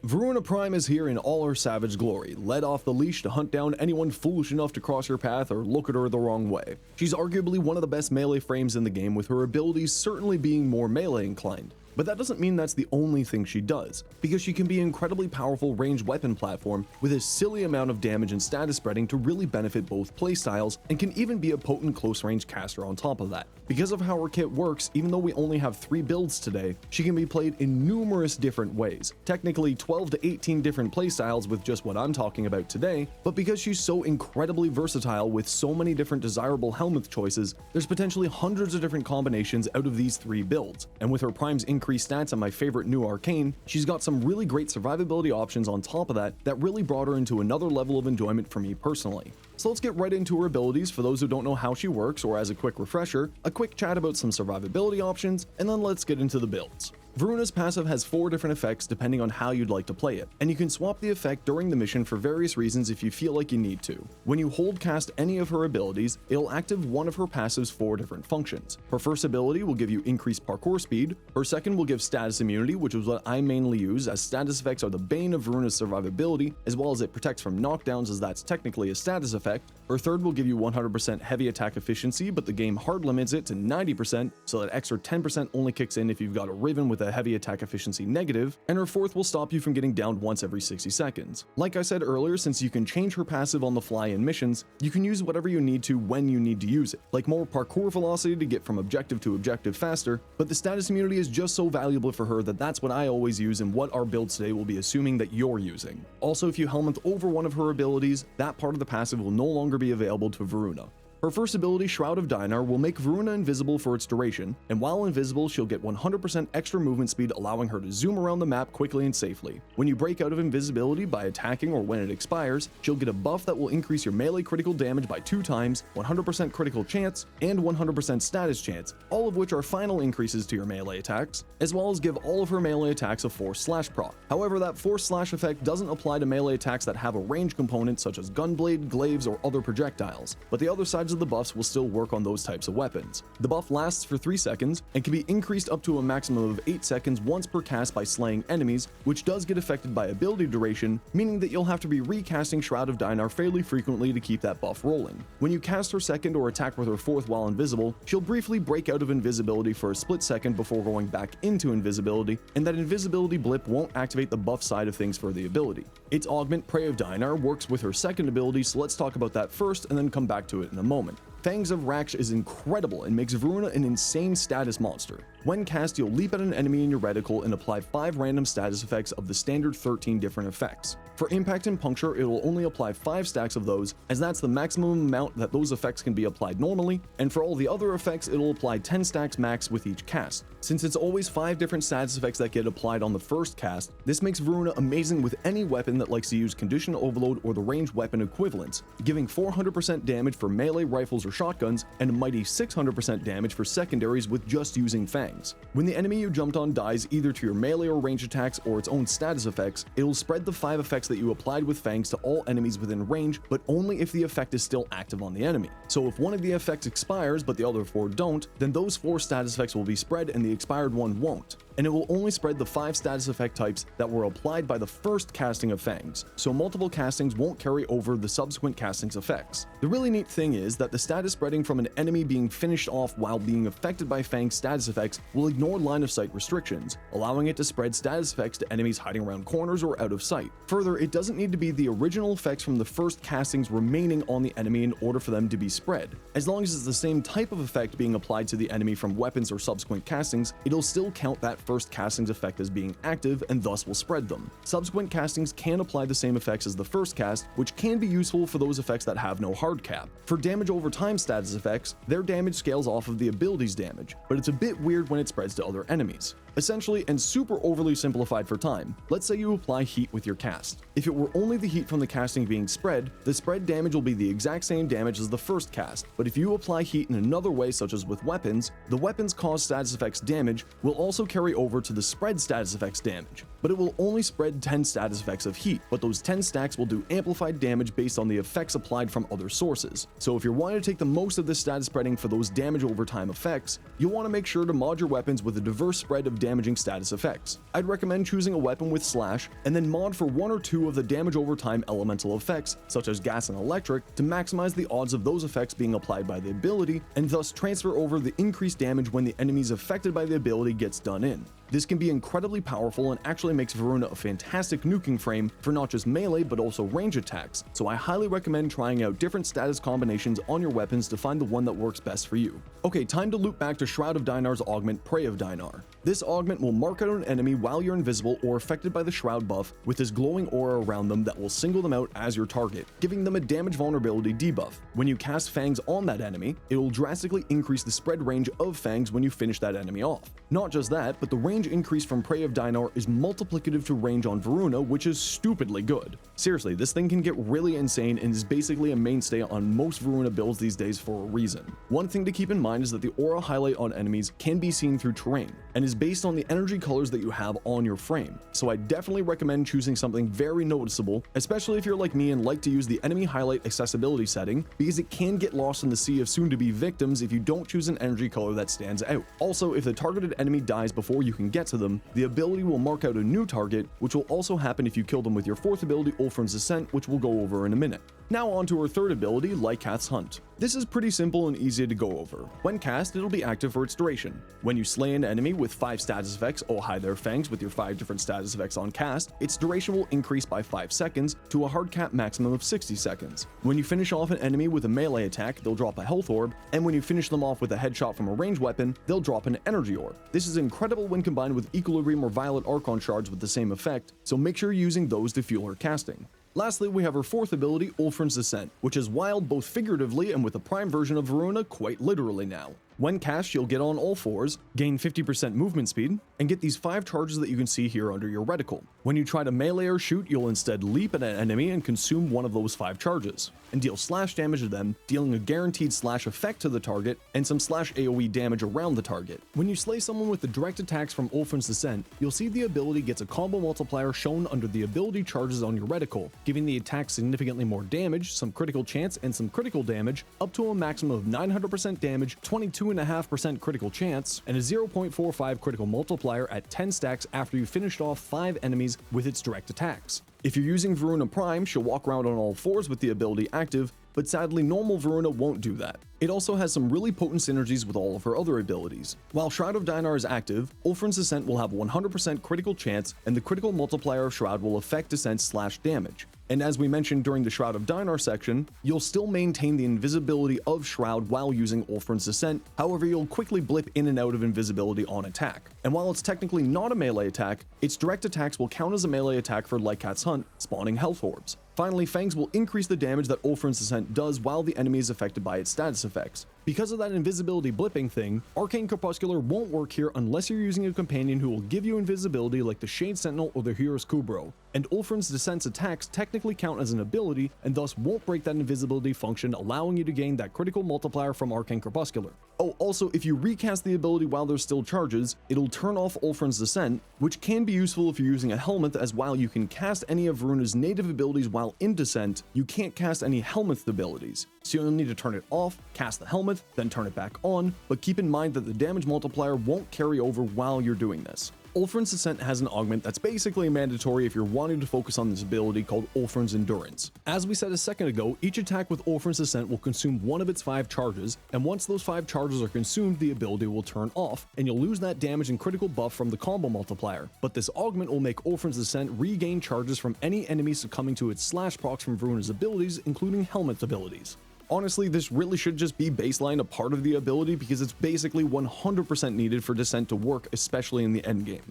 Voruna Prime is here in all her savage glory, led off the leash to hunt down anyone foolish enough to cross her path or look at her the wrong way. She's arguably one of the best melee frames in the game, with her abilities certainly being more melee inclined. But that doesn't mean that's the only thing she does, because she can be an incredibly powerful ranged weapon platform with a silly amount of damage and status spreading to really benefit both playstyles, and can even be a potent close range caster on top of that. Because of how her kit works, even though we only have 3 builds today, she can be played in numerous different ways, technically 12 to 18 different playstyles with just what I'm talking about today, but because she's so incredibly versatile with so many different desirable helmet choices, there's potentially hundreds of different combinations out of these 3 builds, and with her Prime's increased stats and my favorite new arcane, she's got some really great survivability options on top of that really brought her into another level of enjoyment for me personally. So let's get right into her abilities for those who don't know how she works, or as a quick refresher, a quick chat about some survivability options, and then let's get into the builds. Voruna's passive has 4 different effects depending on how you'd like to play it, and you can swap the effect during the mission for various reasons if you feel like you need to. When you hold cast any of her abilities, it'll active one of her passive's 4 different functions. Her first ability will give you increased parkour speed, her second will give status immunity, which is what I mainly use, as status effects are the bane of Voruna's survivability, as well as it protects from knockdowns, as that's technically a status effect. Her third will give you 100% heavy attack efficiency, but the game hard limits it to 90%, so that extra 10% only kicks in if you've got a Raven with a heavy attack efficiency negative, and her fourth will stop you from getting downed once every 60 seconds. Like I said earlier, since you can change her passive on the fly in missions, you can use whatever you need to when you need to use it, like more parkour velocity to get from objective to objective faster, but the status immunity is just so valuable for her that that's what I always use and what our build today will be assuming that you're using. Also, if you helmet over one of her abilities, that part of the passive will no longer be available to Voruna. Her first ability, Shroud of Dynar, will make Voruna invisible for its duration, and while invisible, she'll get 100% extra movement speed, allowing her to zoom around the map quickly and safely. When you break out of invisibility by attacking or when it expires, she'll get a buff that will increase your melee critical damage by 2 times, 100% critical chance, and 100% status chance, all of which are final increases to your melee attacks, as well as give all of her melee attacks a Force Slash proc. However, that Force Slash effect doesn't apply to melee attacks that have a range component such as Gunblade, Glaives, or other projectiles, but the other sides of the buffs will still work on those types of weapons. The buff lasts for 3 seconds and can be increased up to a maximum of 8 seconds once per cast by slaying enemies, which does get affected by ability duration, meaning that you'll have to be recasting Shroud of Dynar fairly frequently to keep that buff rolling. When you cast her second or attack with her fourth while invisible, she'll briefly break out of invisibility for a split second before going back into invisibility, and that invisibility blip won't activate the buff side of things for the ability. Its augment, Prey of Dynar, works with her second ability, so let's talk about that first and then come back to it in a moment. Fangs of Raksh is incredible and makes Voruna an insane status monster. When cast, you'll leap at an enemy in your reticle and apply 5 random status effects of the standard 13 different effects. For impact and puncture, it will only apply 5 stacks of those, as that's the maximum amount that those effects can be applied normally, and for all the other effects, it'll apply 10 stacks max with each cast. Since it's always 5 different status effects that get applied on the first cast, this makes Voruna amazing with any weapon that likes to use Condition Overload or the ranged weapon equivalents, giving 400% damage for melee rifles or shotguns, and a mighty 600% damage for secondaries with just using Fangs. When the enemy you jumped on dies either to your melee or range attacks or its own status effects, it'll spread the 5 effects that you applied with Fangs to all enemies within range, but only if the effect is still active on the enemy. So if one of the effects expires but the other 4 don't, then those 4 status effects will be spread and the expired one won't. And it will only spread the 5 status effect types that were applied by the first casting of Fangs, so multiple castings won't carry over the subsequent castings' effects. The really neat thing is that the status spreading from an enemy being finished off while being affected by Fang's status effects will ignore line of sight restrictions, allowing it to spread status effects to enemies hiding around corners or out of sight. Further, it doesn't need to be the original effects from the first castings remaining on the enemy in order for them to be spread. As long as it's the same type of effect being applied to the enemy from weapons or subsequent castings, it'll still count that first casting's effect as being active and thus will spread them. Subsequent castings can apply the same effects as the first cast, which can be useful for those effects that have no hard cap. For damage over time status effects, their damage scales off of the ability's damage, but it's a bit weird when it spreads to other enemies. Essentially, and super overly simplified for time, let's say you apply heat with your cast. If it were only the heat from the casting being spread, the spread damage will be the exact same damage as the first cast, but if you apply heat in another way such as with weapons, the weapons cause status effects damage will also carry over to the spread status effects damage, but it will only spread 10 status effects of heat, but those 10 stacks will do amplified damage based on the effects applied from other sources. So if you're wanting to take the most of this status spreading for those damage over time effects, you'll want to make sure to mod your weapons with a diverse spread of damage damaging status effects. I'd recommend choosing a weapon with slash, and then mod for one or two of the damage over time elemental effects, such as gas and electric, to maximize the odds of those effects being applied by the ability, and thus transfer over the increased damage when the enemies affected by the ability gets done in. This can be incredibly powerful and actually makes Voruna a fantastic nuking frame for not just melee but also range attacks, so I highly recommend trying out different status combinations on your weapons to find the one that works best for you. Okay, time to loop back to Shroud of Dynar's augment, Prey of Dynar. This augment will mark out an enemy while you're invisible or affected by the Shroud buff with this glowing aura around them that will single them out as your target, giving them a damage vulnerability debuff. When you cast Fangs on that enemy, it will drastically increase the spread range of Fangs when you finish that enemy off. Not just that, but the range increase from Prey of Dynar is multiplicative to range on Voruna, which is stupidly good. Seriously, this thing can get really insane and is basically a mainstay on most Voruna builds these days for a reason. One thing to keep in mind is that the aura highlight on enemies can be seen through terrain, and is based on the energy colors that you have on your frame, so I definitely recommend choosing something very noticeable, especially if you're like me and like to use the enemy highlight accessibility setting, because it can get lost in the sea of soon-to-be victims if you don't choose an energy color that stands out. Also, if the targeted enemy dies before you can get to them, the ability will mark out a new target, which will also happen if you kill them with your fourth ability, Ulfrun's Descent, which we'll go over in a minute. Now on to her third ability, Lycath's Hunt. This is pretty simple and easy to go over. When cast, it'll be active for its duration. When you slay an enemy with 5 status effects, oh hi there Fangs, with your 5 different status effects on cast, its duration will increase by 5 seconds to a hard cap maximum of 60 seconds. When you finish off an enemy with a melee attack, they'll drop a health orb, and when you finish them off with a headshot from a ranged weapon, they'll drop an energy orb. This is incredible when combined with Equilibrium or Violet Archon Shards with the same effect, so make sure you're using those to fuel her casting. Lastly, we have her fourth ability, Ulfrun's Descent, which is wild both figuratively and with the prime version of Voruna quite literally now. When cast, you'll get on all fours, gain 50% movement speed, and get these 5 charges that you can see here under your reticle. When you try to melee or shoot, you'll instead leap at an enemy and consume one of those 5 charges, and deal slash damage to them, dealing a guaranteed slash effect to the target, and some slash AoE damage around the target. When you slay someone with the direct attacks from Ulfrun's Descent, you'll see the ability gets a combo multiplier shown under the ability charges on your reticle, giving the attack significantly more damage, some critical chance, and some critical damage, up to a maximum of 900% damage, 22.5% critical chance, and a 0.45 critical multiplier at 10 stacks after you finished off 5 enemies with its direct attacks. If you're using Voruna Prime, she'll walk around on all fours with the ability active, but sadly normal Voruna won't do that. It also has some really potent synergies with all of her other abilities. While Shroud of Dynar is active, Ulfrun's Descent will have 100% critical chance, and the critical multiplier of Shroud will affect Descent slash damage. And as we mentioned during the Shroud of Dynar section, you'll still maintain the invisibility of Shroud while using Ulfrun's Descent, however you'll quickly blip in and out of invisibility on attack. And while it's technically not a melee attack, its direct attacks will count as a melee attack for Lycath's Hunt, spawning health orbs. Finally, Fangs will increase the damage that Ulfrun's Descent does while the enemy is affected by its status effects. Because of that invisibility blipping thing, Arcane Crepuscular won't work here unless you're using a companion who will give you invisibility like the Shade Sentinel or the Hero's Kubro, and Ulfrun's Descent's attacks technically count as an ability and thus won't break that invisibility function, allowing you to gain that critical multiplier from Arcane Crepuscular. Oh, also, if you recast the ability while there's still charges, it'll turn off Ulfrun's Descent, which can be useful if you're using a Helminth, as while you can cast any of Voruna's native abilities while in Descent, you can't cast any Helminth abilities. So you'll need to turn it off, cast the Helminth, then turn it back on, but keep in mind that the damage multiplier won't carry over while you're doing this. Ulfrun's Descent has an augment that's basically mandatory if you're wanting to focus on this ability called Ulfrun's Endurance. As we said a second ago, each attack with Ulfrun's Descent will consume one of its 5 charges, and once those 5 charges are consumed, the ability will turn off, and you'll lose that damage and critical buff from the combo multiplier. But this augment will make Ulfrun's Descent regain charges from any enemy succumbing to its slash procs from Voruna's abilities, including Helminth abilities. Honestly, this really should just be baseline a part of the ability because it's basically 100% needed for Descent to work, especially in the endgame.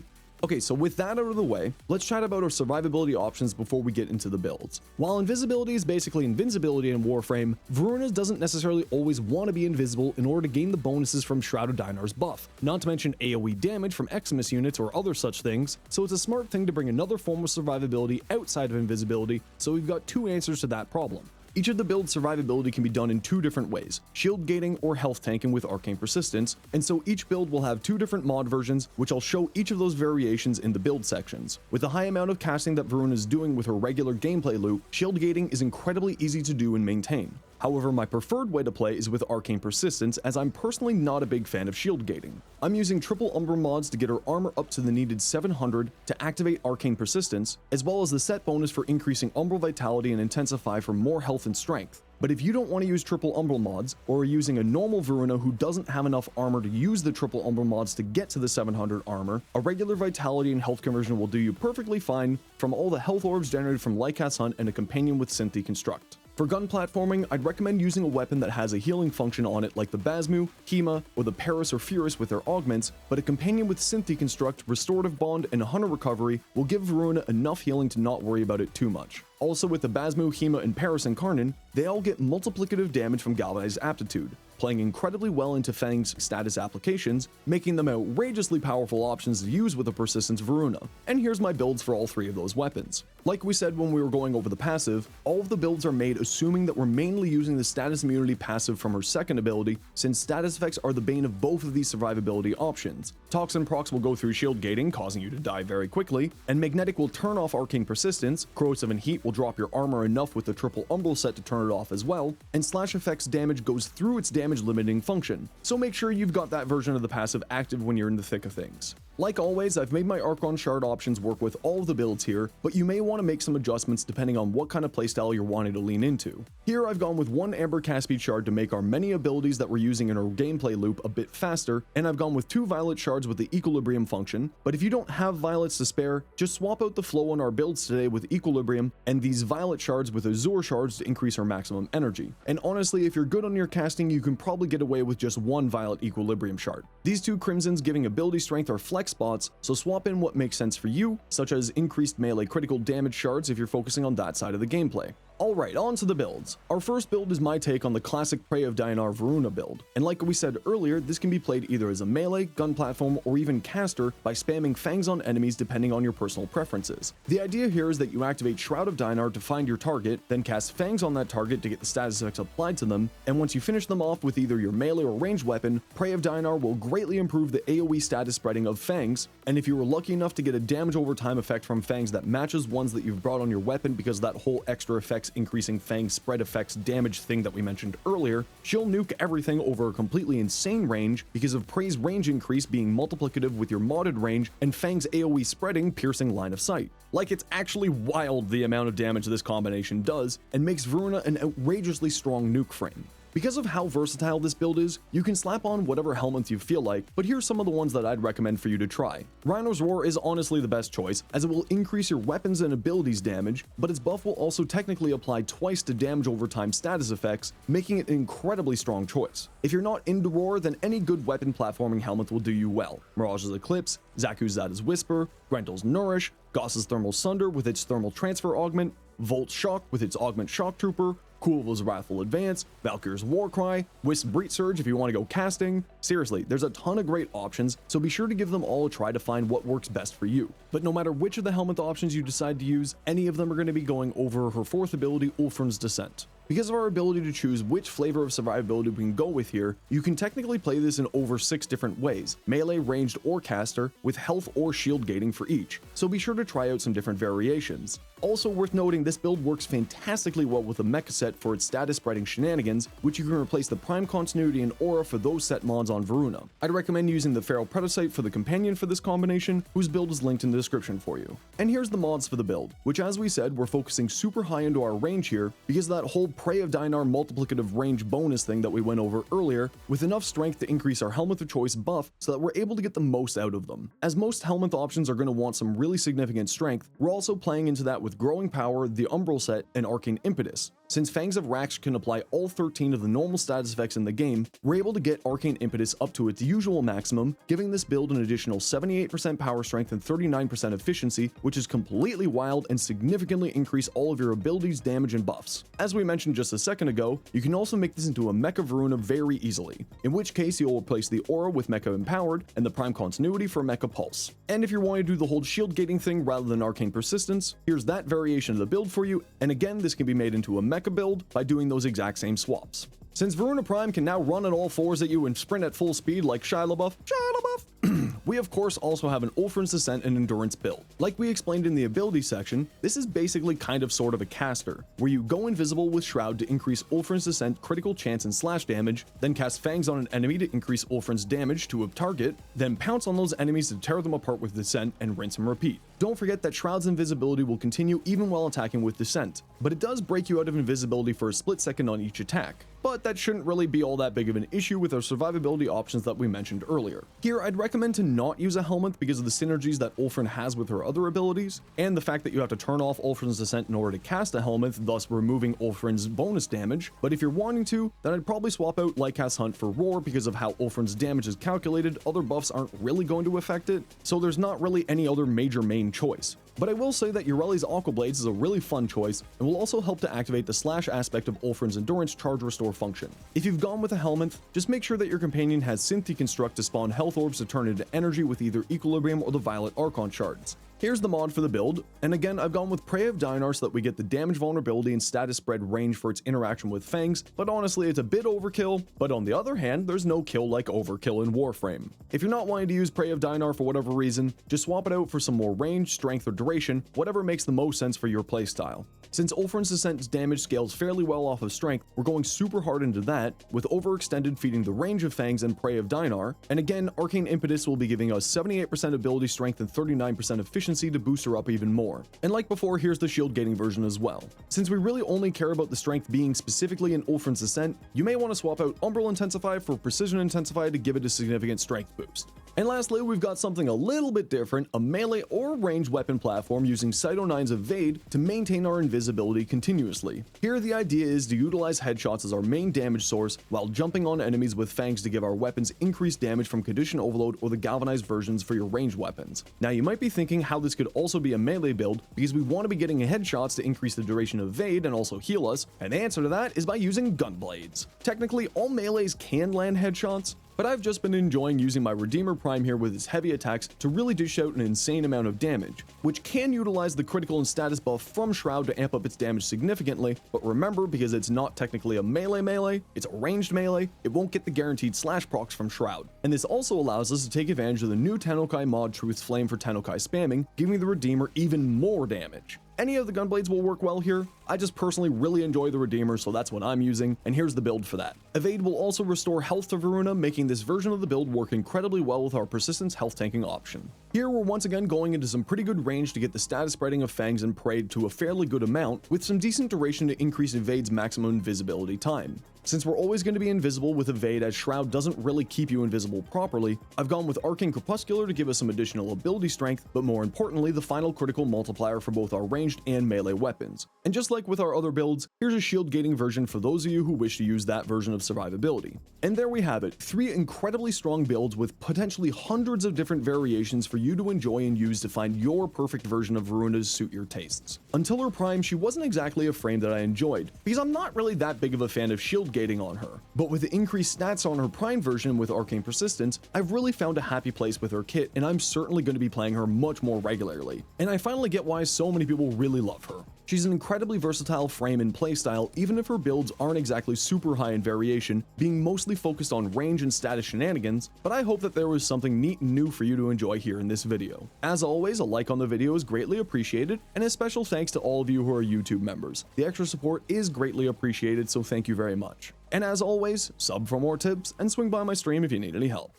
Okay, so with that out of the way, let's chat about our survivability options before we get into the builds. While invisibility is basically invincibility in Warframe, Voruna doesn't necessarily always want to be invisible in order to gain the bonuses from Shroud of Dynar's buff, not to mention AoE damage from Eximus units or other such things, so it's a smart thing to bring another form of survivability outside of invisibility, so we've got 2 answers to that problem. Each of the build's survivability can be done in 2 different ways, shield gating or health tanking with arcane persistence, and so each build will have 2 different mod versions, which I'll show each of those variations in the build sections. With the high amount of casting that Voruna is doing with her regular gameplay loop, shield gating is incredibly easy to do and maintain. However, my preferred way to play is with Arcane Persistence, as I'm personally not a big fan of shield gating. I'm using triple Umbra mods to get her armor up to the needed 700 to activate Arcane Persistence, as well as the set bonus for increasing Umbral Vitality and Intensify for more health and strength. But if you don't want to use triple Umbral mods, or are using a normal Voruna who doesn't have enough armor to use the triple Umbral mods to get to the 700 armor, a regular Vitality and health conversion will do you perfectly fine from all the health orbs generated from Lycath's Hunt and a companion with Synth Deconstruct. For gun platforming, I'd recommend using a weapon that has a healing function on it like the Basmu, Hema, or the Paris or Furus with their augments, but a companion with Synth Deconstruct, Restorative Bond, and Hunter Recovery will give Voruna enough healing to not worry about it too much. Also with the Basmu, Hema, and Paris Incarnate, they all get multiplicative damage from Galvanized Aptitude, playing incredibly well into Fangs' status applications, making them outrageously powerful options to use with a Persistence Voruna. And here's my builds for all three of those weapons. Like we said when we were going over the passive, all of the builds are made assuming that we're mainly using the status immunity passive from her second ability, since status effects are the bane of both of these survivability options. Toxin procs will go through shield gating, causing you to die very quickly, and Magnetic will turn off Arcane Persistence, Corrosive and Heat will drop your armor enough with the triple Umbral set to turn it off as well, and Slash Effects damage goes through its damage limiting function, so make sure you've got that version of the passive active when you're in the thick of things. Like always, I've made my Archon Shard options work with all of the builds here, but you may want to make some adjustments depending on what kind of playstyle you're wanting to lean into. Here I've gone with one Amber Cast Speed Shard to make our many abilities that we're using in our gameplay loop a bit faster, and I've gone with two Violet Shards with the Equilibrium function, but if you don't have Violets to spare, just swap out the flow on our builds today with Equilibrium and these Violet Shards with Azure Shards to increase our maximum energy. And honestly, if you're good on your casting, you can probably get away with just one Violet Equilibrium Shard. These two Crimsons giving ability strength are flex spots, so swap in what makes sense for you, such as increased melee critical damage shards if you're focusing on that side of the gameplay. Alright, on to the builds. Our first build is my take on the classic Prey of Dynar Voruna build, and like we said earlier, this can be played either as a melee, gun platform, or even caster by spamming Fangs on enemies depending on your personal preferences. The idea here is that you activate Shroud of Dynar to find your target, then cast Fangs on that target to get the status effects applied to them, and once you finish them off with either your melee or ranged weapon, Prey of Dynar will greatly improve the AoE status spreading of Fangs, and if you were lucky enough to get a damage over time effect from Fangs that matches ones that you've brought on your weapon because that whole extra effects increasing Fang spread effects damage thing that we mentioned earlier, she'll nuke everything over a completely insane range because of Prey's range increase being multiplicative with your modded range and Fang's AoE spreading piercing line of sight. Like, it's actually wild the amount of damage this combination does and makes Voruna an outrageously strong nuke frame. Because of how versatile this build is, you can slap on whatever helmets you feel like, but here's some of the ones that I'd recommend for you to try. Rhino's Roar is honestly the best choice, as it will increase your weapons and abilities damage, but its buff will also technically apply twice to damage over time status effects, making it an incredibly strong choice. If you're not into Roar, then any good weapon platforming helmet will do you well. Mirage's Eclipse, Zaku's Zada's Whisper, Grendel's Nourish, Goss's Thermal Sunder with its Thermal Transfer Augment, Volt's Shock with its Augment Shock Trooper, Kulva's Wrathful Advance, Valkyr's Warcry, Wisp Breach Surge if you want to go casting. Seriously, there's a ton of great options, so be sure to give them all a try to find what works best for you. But no matter which of the helmet options you decide to use, any of them are going to be going over her fourth ability, Ulfrun's Descent. Because of our ability to choose which flavor of survivability we can go with here, you can technically play this in over 6 different ways, melee, ranged, or caster, with health or shield gating for each, so be sure to try out some different variations. Also worth noting, this build works fantastically well with the mecha set for its status spreading shenanigans, which you can replace the Prime Continuity and Aura for those set mods on Voruna. I'd recommend using the Feral Predacyte for the companion for this combination, whose build is linked in the description for you. And here's the mods for the build, which as we said, we're focusing super high into our range here, because of that whole Prey of Dynar multiplicative range bonus thing that we went over earlier, with enough strength to increase our helmet of choice buff so that we're able to get the most out of them. As most helmet options are going to want some really significant strength, we're also playing into that with Growing Power, the Umbral set, and Arcane Impetus. Since Fangs of Raksh can apply all 13 of the normal status effects in the game, we're able to get Arcane Impetus up to its usual maximum, giving this build an additional 78% power strength and 39% efficiency, which is completely wild and significantly increase all of your abilities, damage, and buffs. As we mentioned just a second ago, you can also make this into a Mecha Voruna very easily, in which case you'll replace the Aura with Mecha Empowered and the Prime Continuity for Mecha Pulse. And if you're wanting to do the whole shield gating thing rather than Arcane Persistence, here's that variation of the build for you, and again, this can be made into a Mecha build by doing those exact same swaps. Since Voruna Prime can now run on all fours at you and sprint at full speed like Shia LaBeouf, We of course also have an Ulfrun's Descent and Endurance build. Like we explained in the ability section, this is basically kind of sort of a caster, where you go invisible with Shroud to increase Ulfrun's Descent critical chance and slash damage, then cast Fangs on an enemy to increase Ulfrun's damage to a target, then pounce on those enemies to tear them apart with Descent and rinse and repeat. Don't forget that Shroud's invisibility will continue even while attacking with Descent, but it does break you out of invisibility for a split second on each attack. But that shouldn't really be all that big of an issue with our survivability options that we mentioned earlier. Here, I'd recommend to not use a helmet because of the synergies that Ulfrun has with her other abilities, and the fact that you have to turn off Ulfrun's Descent in order to cast a helmet, thus removing Ulfrun's bonus damage. But if you're wanting to, then I'd probably swap out Lycath's Hunt for Roar because of how Ulfrun's damage is calculated. Other buffs aren't really going to affect it, so there's not really any other major main choice. But I will say that Yreli's Aqua Blades is a really fun choice and will also help to activate the slash aspect of Ulfrun's Endurance Charge Restore function. If you've gone with a helmet, just make sure that your companion has Synth Deconstruct to spawn health orbs to turn into energy with either Equilibrium or the Violet Archon Shards. Here's the mod for the build, and again I've gone with Prey of Dynar so that we get the damage vulnerability and status spread range for its interaction with Fangs, but honestly it's a bit overkill, but on the other hand there's no kill like overkill in Warframe. If you're not wanting to use Prey of Dynar for whatever reason, just swap it out for some more range, strength, or duration, whatever makes the most sense for your playstyle. Since Ulfrun's Descent's damage scales fairly well off of strength, we're going super hard into that, with Overextended feeding the range of Fangs and Prey of Dynar, and again Arcane Impetus will be giving us 78% ability strength and 39% efficiency to boost her up even more. And like before, here's the shield gating version as well. Since we really only care about the strength being specifically in Ulfrun's Descent, you may want to swap out Umbral Intensify for Precision Intensify to give it a significant strength boost. And lastly, we've got something a little bit different, a melee or ranged weapon platform using Cyto9's Evade to maintain our invisibility continuously. Here the idea is to utilize headshots as our main damage source while jumping on enemies with Fangs to give our weapons increased damage from Condition Overload or the galvanized versions for your ranged weapons. Now you might be thinking how this could also be a melee build because we want to be getting headshots to increase the duration of Evade and also heal us, and the answer to that is by using Gunblades. Technically all melees can land headshots, but I've just been enjoying using my Redeemer Prime here with his heavy attacks to really dish out an insane amount of damage, which can utilize the critical and status buff from Shroud to amp up its damage significantly, but remember, because it's not technically a melee, it's a ranged melee, it won't get the guaranteed slash procs from Shroud. And this also allows us to take advantage of the new Tennokai mod Truth's Flame for Tennokai spamming, giving the Redeemer even more damage. Any of the Gunblades will work well here. I just personally really enjoy the Redeemer, so that's what I'm using, and here's the build for that. Evade will also restore health to Voruna, making this version of the build work incredibly well with our Persistence health tanking option. Here we're once again going into some pretty good range to get the status spreading of Fangs and Prey to a fairly good amount, with some decent duration to increase Evade's maximum invisibility time. Since we're always going to be invisible with Evade as Shroud doesn't really keep you invisible properly, I've gone with Arcane Crepuscular to give us some additional ability strength, but more importantly the final critical multiplier for both our ranged and melee weapons. And just like with our other builds, here's a shield gating version for those of you who wish to use that version of survivability. And there we have it, 3 incredibly strong builds with potentially hundreds of different variations for you to enjoy and use to find your perfect version of Voruna to suit your tastes. Until her prime, she wasn't exactly a frame that I enjoyed, because I'm not really that big of a fan of shield gating on her. But with the increased stats on her prime version with Arcane Persistence, I've really found a happy place with her kit, and I'm certainly going to be playing her much more regularly. And I finally get why so many people really love her. She's an incredibly versatile frame and playstyle, even if her builds aren't exactly super high in variation, being mostly focused on range and status shenanigans, but I hope that there was something neat and new for you to enjoy here in this video. As always, a like on the video is greatly appreciated, and a special thanks to all of you who are YouTube members. The extra support is greatly appreciated, so thank you very much. And as always, sub for more tips and swing by my stream if you need any help.